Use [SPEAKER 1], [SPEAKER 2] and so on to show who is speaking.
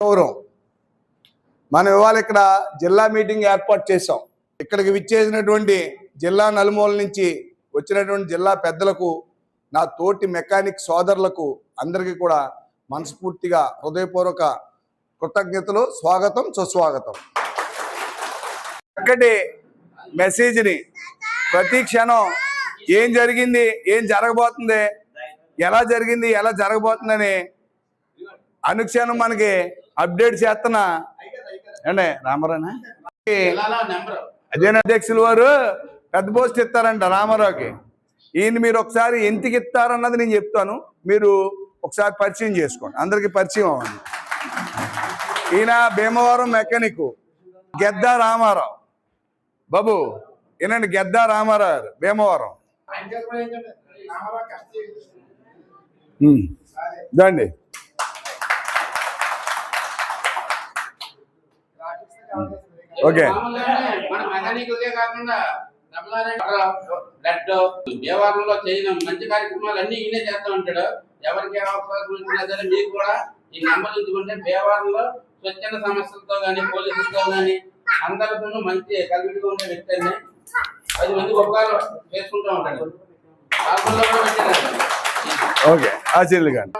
[SPEAKER 1] గౌరవం. మనం ఇవాళ ఇక్కడ జిల్లా మీటింగ్ ఏర్పాటు చేశాం. ఇక్కడికి విచ్చేసినటువంటి జిల్లా నలుమూల నుంచి వచ్చినటువంటి జిల్లా పెద్దలకు, నా తోటి మెకానిక్ సోదరులకు అందరికీ కూడా మనస్ఫూర్తిగా హృదయపూర్వక కృతజ్ఞతలు, స్వాగతం, సుస్వాగతం. చక్కటి మెసేజ్ని ప్రతి క్షణం ఏం జరిగింది, ఏం జరగబోతుంది, ఎలా జరిగింది, ఎలా జరగబోతుందని అనుక్షణం మనకి అప్డేట్ చేస్తున్న అంటే రామారావునా అదేనా అధ్యక్షుల వారు పెద్ద పోస్ట్ ఇస్తారంట రామారావుకి. ఈయన మీరు ఒకసారి ఎందుకు ఇస్తారన్నది నేను చెప్తాను, మీరు ఒకసారి పరిచయం చేసుకోండి, అందరికి పరిచయం అవ్వండి. ఈయన భీమవరం మెకానిక్ గెద్దా రామారావు బాబు. ఏనండి గెద్దా రామారావు గారు భీమవరం దండి. ఓకే
[SPEAKER 2] దేవాలయంలో చేయడం మంచి కార్యక్రమాలు అన్ని ఈయనే చేస్తూ ఉంటాడు. ఎవరికి అవకాశం వచ్చినా సరే మీకు కూడా ఈ నెంబర్ ఉంచుకుంటే దేవాలయంలో స్వచ్ఛంద సమస్యలతో కానీ పోలీసులతో కానీ అందరితోనూ మంచి కలిపిగా ఉండే వ్యక్తి అండి. 10 మంది ఉపకారం చేసుకుంటూ ఉంటాడు.
[SPEAKER 1] ఓకే ఆశీర్లు గారు.